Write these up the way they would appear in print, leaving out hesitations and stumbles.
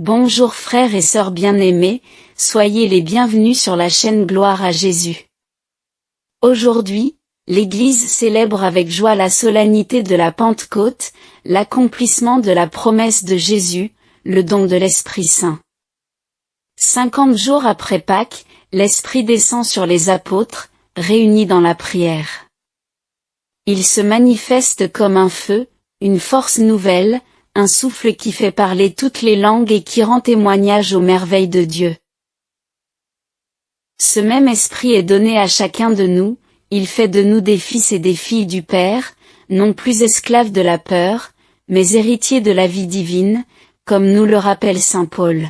Bonjour frères et sœurs bien-aimés, soyez les bienvenus sur la chaîne Gloire à Jésus. Aujourd'hui, l'Église célèbre avec joie la solennité de la Pentecôte, l'accomplissement de la promesse de Jésus, le don de l'Esprit Saint. 50 jours après Pâques, l'Esprit descend sur les apôtres, réunis dans la prière. Il se manifeste comme un feu, une force nouvelle, un souffle qui fait parler toutes les langues et qui rend témoignage aux merveilles de Dieu. Ce même esprit est donné à chacun de nous, il fait de nous des fils et des filles du Père, non plus esclaves de la peur, mais héritiers de la vie divine, comme nous le rappelle saint Paul.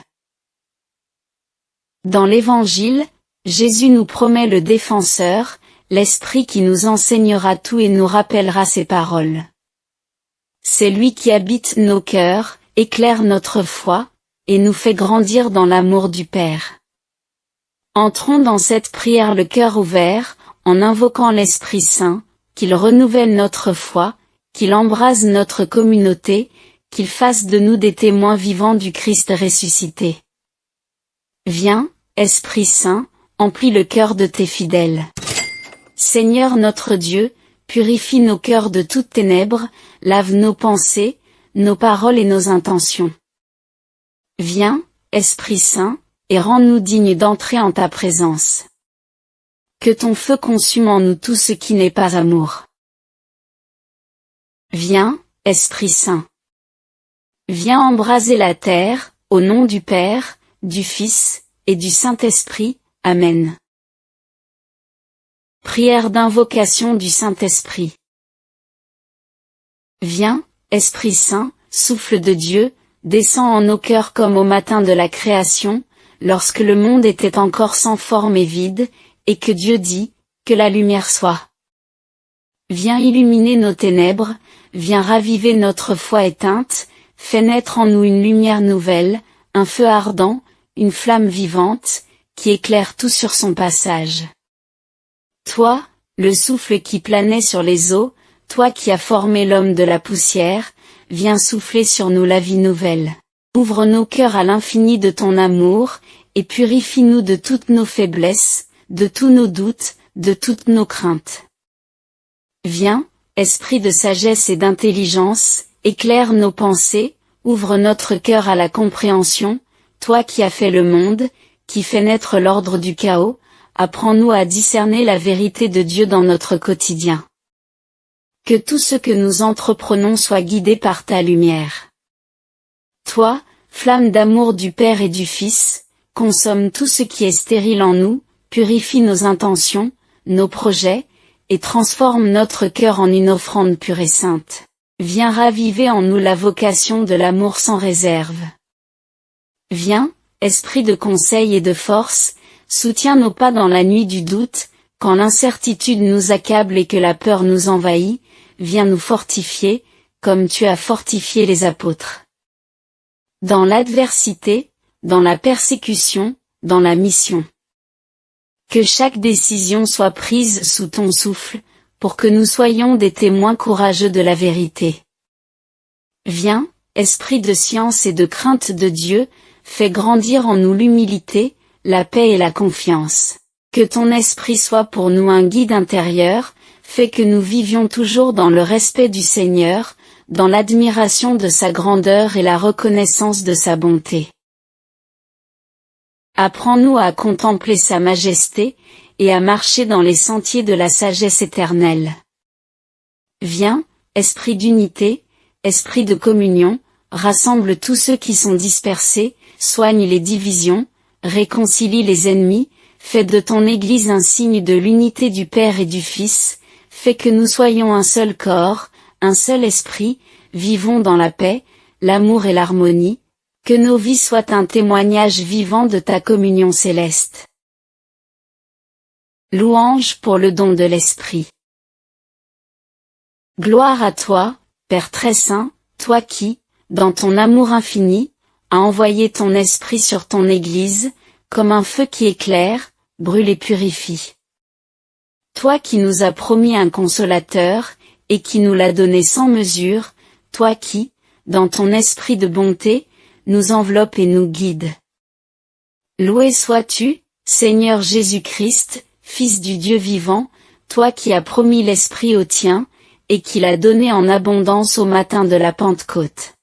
Dans l'Évangile, Jésus nous promet le défenseur, l'Esprit qui nous enseignera tout et nous rappellera ses paroles. C'est lui qui habite nos cœurs, éclaire notre foi, et nous fait grandir dans l'amour du Père. Entrons dans cette prière le cœur ouvert, en invoquant l'Esprit Saint, qu'il renouvelle notre foi, qu'il embrase notre communauté, qu'il fasse de nous des témoins vivants du Christ ressuscité. Viens, Esprit Saint, emplis le cœur de tes fidèles. Seigneur notre Dieu, purifie nos cœurs de toutes ténèbres, lave nos pensées, nos paroles et nos intentions. Viens, Esprit Saint, et rends-nous dignes d'entrer en ta présence. Que ton feu consume en nous tout ce qui n'est pas amour. Viens, Esprit Saint. Viens embraser la terre, au nom du Père, du Fils, et du Saint-Esprit. Amen. Prière d'invocation du Saint-Esprit. Viens, Esprit Saint, souffle de Dieu, descends en nos cœurs comme au matin de la création, lorsque le monde était encore sans forme et vide, et que Dieu dit, que la lumière soit. Viens illuminer nos ténèbres, viens raviver notre foi éteinte, fais naître en nous une lumière nouvelle, un feu ardent, une flamme vivante, qui éclaire tout sur son passage. Toi, le souffle qui planait sur les eaux, toi qui as formé l'homme de la poussière, viens souffler sur nous la vie nouvelle. Ouvre nos cœurs à l'infini de ton amour, et purifie-nous de toutes nos faiblesses, de tous nos doutes, de toutes nos craintes. Viens, esprit de sagesse et d'intelligence, éclaire nos pensées, ouvre notre cœur à la compréhension, toi qui as fait le monde, qui fais naître l'ordre du chaos, apprends-nous à discerner la vérité de Dieu dans notre quotidien. Que tout ce que nous entreprenons soit guidé par ta lumière. Toi, flamme d'amour du Père et du Fils, consomme tout ce qui est stérile en nous, purifie nos intentions, nos projets, et transforme notre cœur en une offrande pure et sainte. Viens raviver en nous la vocation de l'amour sans réserve. Viens, esprit de conseil et de force, soutiens nos pas dans la nuit du doute, quand l'incertitude nous accable et que la peur nous envahit, viens nous fortifier, comme tu as fortifié les apôtres. Dans l'adversité, dans la persécution, dans la mission. Que chaque décision soit prise sous ton souffle, pour que nous soyons des témoins courageux de la vérité. Viens, esprit de science et de crainte de Dieu, fais grandir en nous l'humilité, la paix et la confiance. Que ton esprit soit pour nous un guide intérieur, fais que nous vivions toujours dans le respect du Seigneur, dans l'admiration de sa grandeur et la reconnaissance de sa bonté. Apprends-nous à contempler sa majesté, et à marcher dans les sentiers de la sagesse éternelle. Viens, esprit d'unité, esprit de communion, rassemble tous ceux qui sont dispersés, soigne les divisions, réconcilie les ennemis, fais de ton Église un signe de l'unité du Père et du Fils, fais que nous soyons un seul corps, un seul esprit, vivons dans la paix, l'amour et l'harmonie, que nos vies soient un témoignage vivant de ta communion céleste. Louange pour le don de l'Esprit. Gloire à toi, Père très saint, toi qui, dans ton amour infini, as envoyé ton Esprit sur ton Église, comme un feu qui éclaire, brûle et purifie. Toi qui nous as promis un consolateur, et qui nous l'a donné sans mesure, toi qui, dans ton esprit de bonté, nous enveloppe et nous guide. Loué sois-tu, Seigneur Jésus-Christ, Fils du Dieu vivant, toi qui as promis l'Esprit aux tiens, et qui l'as donné en abondance au matin de la Pentecôte.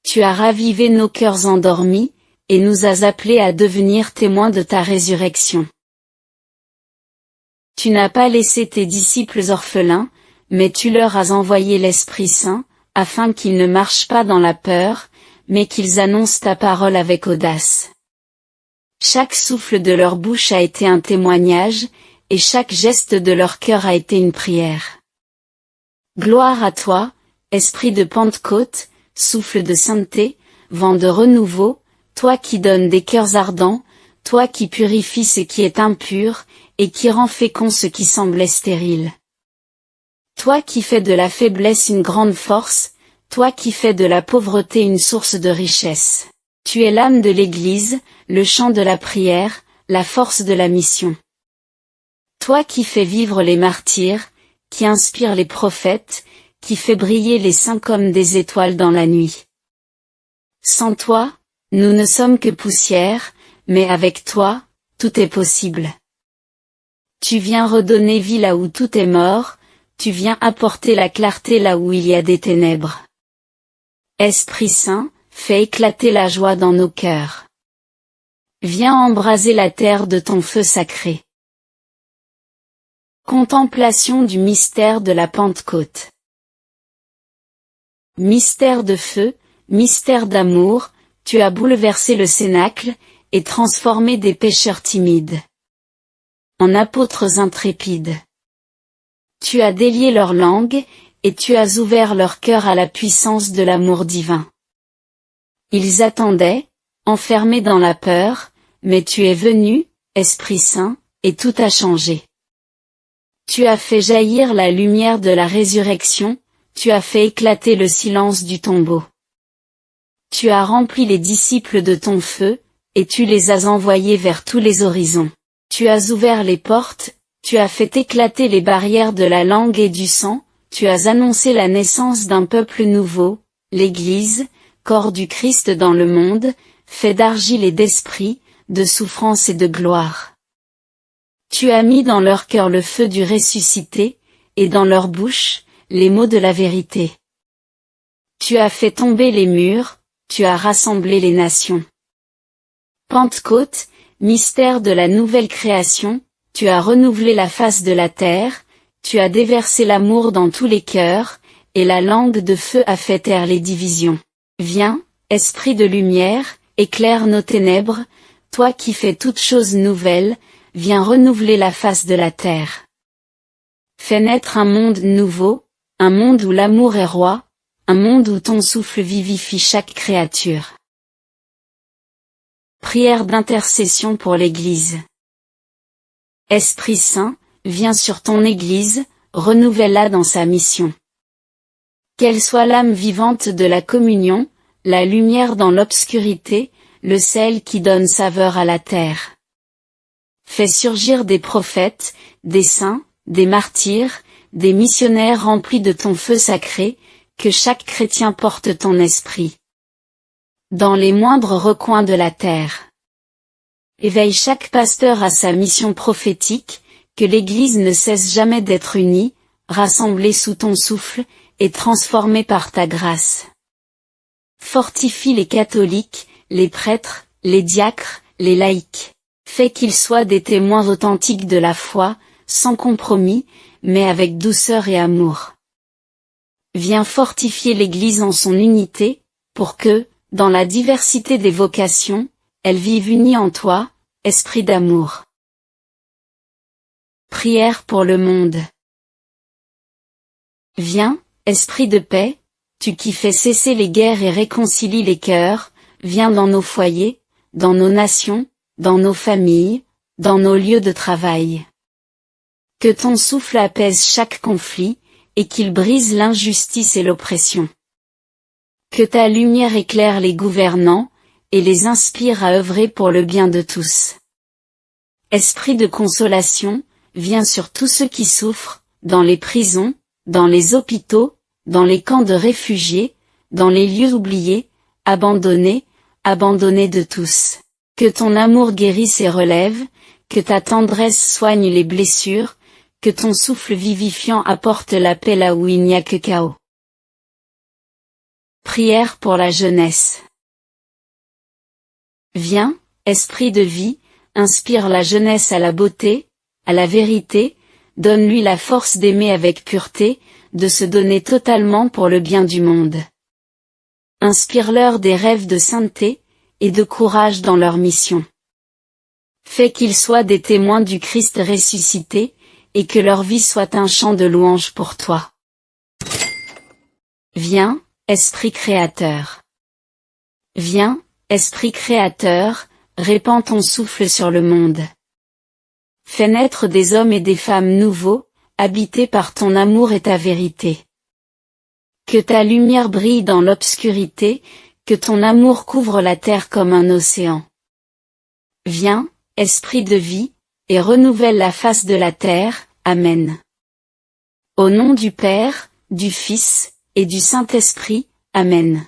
Tu as ravivé nos cœurs endormis, et nous as appelés à devenir témoins de ta résurrection. Tu n'as pas laissé tes disciples orphelins, mais tu leur as envoyé l'Esprit Saint, afin qu'ils ne marchent pas dans la peur, mais qu'ils annoncent ta parole avec audace. Chaque souffle de leur bouche a été un témoignage, et chaque geste de leur cœur a été une prière. Gloire à toi, Esprit de Pentecôte, souffle de sainteté, vent de renouveau, toi qui donnes des cœurs ardents, toi qui purifies ce qui est impur, et qui rend fécond ce qui semblait stérile. Toi qui fais de la faiblesse une grande force, toi qui fais de la pauvreté une source de richesse. Tu es l'âme de l'Église, le chant de la prière, la force de la mission. Toi qui fais vivre les martyrs, qui inspire les prophètes, qui fait briller les saints comme des étoiles dans la nuit. Sans toi, nous ne sommes que poussière, mais avec toi, tout est possible. Tu viens redonner vie là où tout est mort, tu viens apporter la clarté là où il y a des ténèbres. Esprit Saint, fais éclater la joie dans nos cœurs. Viens embraser la terre de ton feu sacré. Contemplation du mystère de la Pentecôte. Mystère de feu, mystère d'amour, tu as bouleversé le cénacle, et transformé des pécheurs timides en apôtres intrépides. Tu as délié leur langue, et tu as ouvert leur cœur à la puissance de l'amour divin. Ils attendaient, enfermés dans la peur, mais tu es venu, Esprit Saint, et tout a changé. Tu as fait jaillir la lumière de la résurrection, tu as fait éclater le silence du tombeau. Tu as rempli les disciples de ton feu, et tu les as envoyés vers tous les horizons. Tu as ouvert les portes, tu as fait éclater les barrières de la langue et du sang, tu as annoncé la naissance d'un peuple nouveau, l'Église, corps du Christ dans le monde, fait d'argile et d'esprit, de souffrance et de gloire. Tu as mis dans leur cœur le feu du ressuscité, et dans leur bouche, les mots de la vérité. Tu as fait tomber les murs, tu as rassemblé les nations. Pentecôte, mystère de la nouvelle création, tu as renouvelé la face de la terre, tu as déversé l'amour dans tous les cœurs, et la langue de feu a fait taire les divisions. Viens, Esprit de lumière, éclaire nos ténèbres, toi qui fais toutes choses nouvelles, viens renouveler la face de la terre. Fais naître un monde nouveau, un monde où l'amour est roi, un monde où ton souffle vivifie chaque créature. Prière d'intercession pour l'Église. Esprit Saint, viens sur ton Église, renouvelle-la dans sa mission. Qu'elle soit l'âme vivante de la communion, la lumière dans l'obscurité, le sel qui donne saveur à la terre. Fais surgir des prophètes, des saints, des martyrs, des missionnaires remplis de ton feu sacré, que chaque chrétien porte ton esprit dans les moindres recoins de la terre. Éveille chaque pasteur à sa mission prophétique, que l'Église ne cesse jamais d'être unie, rassemblée sous ton souffle, et transformée par ta grâce. Fortifie les catholiques, les prêtres, les diacres, les laïcs. Fais qu'ils soient des témoins authentiques de la foi, sans compromis, mais avec douceur et amour. Viens fortifier l'Église en son unité, pour que, dans la diversité des vocations, elle vive unie en toi, esprit d'amour. Prière pour le monde. Viens, esprit de paix, tu qui fais cesser les guerres et réconcilies les cœurs, viens dans nos foyers, dans nos nations, dans nos familles, dans nos lieux de travail. Que ton souffle apaise chaque conflit, et qu'il brise l'injustice et l'oppression. Que ta lumière éclaire les gouvernants, et les inspire à œuvrer pour le bien de tous. Esprit de consolation, viens sur tous ceux qui souffrent, dans les prisons, dans les hôpitaux, dans les camps de réfugiés, dans les lieux oubliés, abandonné, abandonné de tous. Que ton amour guérisse et relève, que ta tendresse soigne les blessures, que ton souffle vivifiant apporte la paix là où il n'y a que chaos. Prière pour la jeunesse. Viens, esprit de vie, inspire la jeunesse à la beauté, à la vérité, donne-lui la force d'aimer avec pureté, de se donner totalement pour le bien du monde. Inspire-leur des rêves de sainteté, et de courage dans leur mission. Fais qu'ils soient des témoins du Christ ressuscité, et que leur vie soit un chant de louange pour toi. Viens, Esprit créateur. Viens, Esprit créateur, répands ton souffle sur le monde. Fais naître des hommes et des femmes nouveaux, habités par ton amour et ta vérité. Que ta lumière brille dans l'obscurité, que ton amour couvre la terre comme un océan. Viens, Esprit de vie, et renouvelle la face de la terre. Amen. Au nom du Père, du Fils, et du Saint-Esprit. Amen.